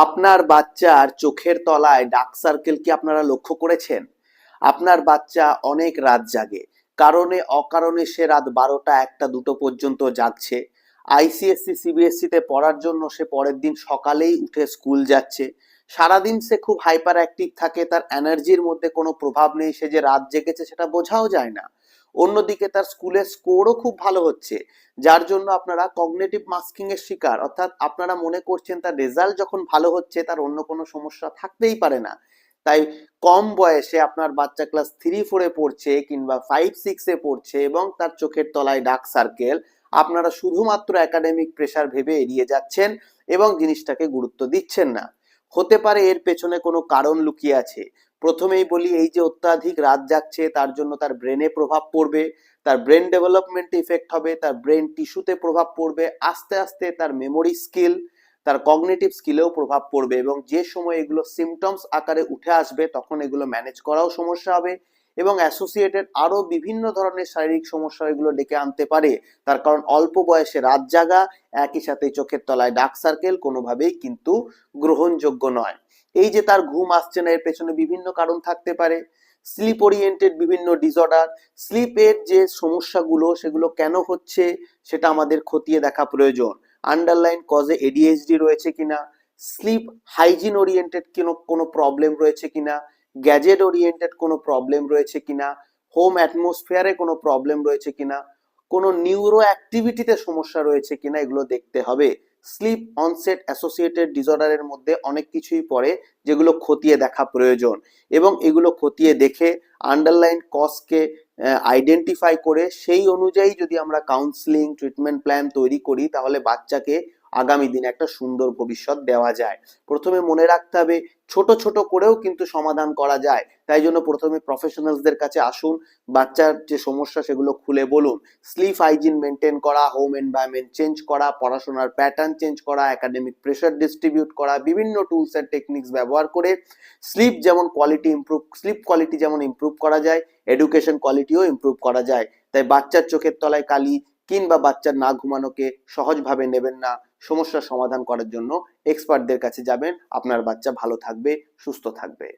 আপনার বাচ্চার চোখের তলায় ডার্ক সার্কেল কি আপনারা লক্ষ্য করেছেন? আপনার বাচ্চা অনেক রাত জাগে, কারণে অকারণে সে রাত 12টা 1টা 2টো পর্যন্ত জাগছে। আইসিএসসি সিবিএসসি তে পড়ার জন্য সে পরের দিন সকালেই উঠে স্কুল যাচ্ছে। সারাদিন সে খুব হাইপার অ্যাক্টিভ থাকে, তার এনার্জির মধ্যে কোনো প্রভাব নেই, সে যে রাত জেগেছে সেটা বোঝাও যায় না। অন্যদিকে তার স্কুলের স্কোরও খুব ভালো হচ্ছে, যার জন্য আপনারা কগনিটিভ মাস্কিং এর শিকার, অর্থাৎ আপনারা মনে করছেন তার রেজাল্ট যখন ভালো হচ্ছে তার অন্য কোনো সমস্যা থাকতেই পারে না। তাই কম বয়সে আপনার বাচ্চা ক্লাস 3-4-এ পড়ছে কিংবা 5-6-এ পড়ছে এবং তার চোখের তলায় ডার্ক সার্কেল, আপনারা শুধুমাত্র একাডেমিক প্রেসার ভেবে এড়িয়ে যাচ্ছেন এবং জিনিসটাকে গুরুত্ব দিচ্ছেন না। হতে পারে এর পেছনে কোনো কারণ লুকিয়ে আছে। প্রথমেই বলি, এই যে অত্যাধিক রাত জাগছে তার জন্য তার ব্রেনে প্রভাব পড়বে, তার ব্রেন ডেভেলপমেন্টে ইফেক্ট হবে, তার ব্রেন টিস্যুতে প্রভাব পড়বে, আস্তে আস্তে তার মেমোরি স্কিল, তার কগনিটিভ স্কিলেও প্রভাব পড়বে এবং যে সময় এগুলো সিমটমস আকারে উঠে আসবে তখন এগুলো ম্যানেজ করাও সমস্যা হবে এবং অ্যাসোসিয়েটেড আরো বিভিন্ন ধরনের শারীরিক সমস্যা এগুলো ডেকে আনতে পারে। তার কারণ অল্প বয়সে রাত জাগা, একই সাথে চোখের তলায় ডার্ক সার্কেল কোনোভাবেই কিন্তু গ্রহণযোগ্য নয়। এই যে তার ঘুম আসছে না, এর পেছনে বিভিন্ন কারণ থাকতে পারে। স্লিপ ওরিয়েন্টেড বিভিন্ন ডিসঅর্ডার, স্লিপের যে সমস্যাগুলো সেগুলো কেন হচ্ছে সেটা আমাদের খতিয়ে দেখা প্রয়োজন। আন্ডারলাইন কজে এডিএইচডি রয়েছে কিনা, স্লিপ হাইজিন ওরিয়েন্টেড কোনো প্রবলেম রয়েছে কিনা, গ্যাজেট ওরিয়েন্টেড কোনো প্রবলেম রয়েছে কিনা, হোম অ্যাটমসফিয়ারে কোনো প্রবলেম রয়েছে কিনা, কোনো নিউরো অ্যাক্টিভিটিতে সমস্যা রয়েছে কিনা, এগুলো দেখতে হবে। স্লিপ অনসেট অ্যাসোসিয়েটেড ডিসঅর্ডারের মধ্যে অনেক কিছুই পড়ে যেগুলো খতিয়ে দেখা প্রয়োজন এবং এগুলো খতিয়ে দেখে আন্ডারলাইন কজকে আইডেন্টিফাই করে সেই অনুযায়ী যদি আমরা কাউন্সিলিং ট্রিটমেন্ট প্ল্যান তৈরি করি তাহলে বাচ্চাকে আগামী দিনে একটা সুন্দর ভবিষ্যৎ দেওয়া যায়। প্রথমে মনে রাখতে হবে ছোট ছোট করেও কিন্তু সমাধান করা যায়, তাই জন্য প্রথমে প্রফেশনালসদের কাছে আসুন, বাচ্চার যে সমস্যা সেগুলো খুলে বলুন। স্লিপ হাইজিন মেনটেন করা, হোম এনভায়রনমেন্ট চেঞ্জ করা, পড়াশোনার প্যাটার্ন চেঞ্জ করা, একাডেমিক প্রেশার ডিস্ট্রিবিউট করা, বিভিন্ন টুলস এন্ড টেকনিক্স ব্যবহার করে স্লিপ কোয়ালিটি যেমন ইমপ্রুভ করা যায়, এডুকেশন কোয়ালিটিও ইমপ্রুভ করা যায়। তাই বাচ্চার চোখের তলায় কালি কিংবা বাচ্চার না ঘুমানোকে সহজভাবে নেবেন না। সমস্যার সমাধান করার জন্য এক্সপার্টদের কাছে যাবেন, আপনার বাচ্চা ভালো থাকবে, সুস্থ থাকবে।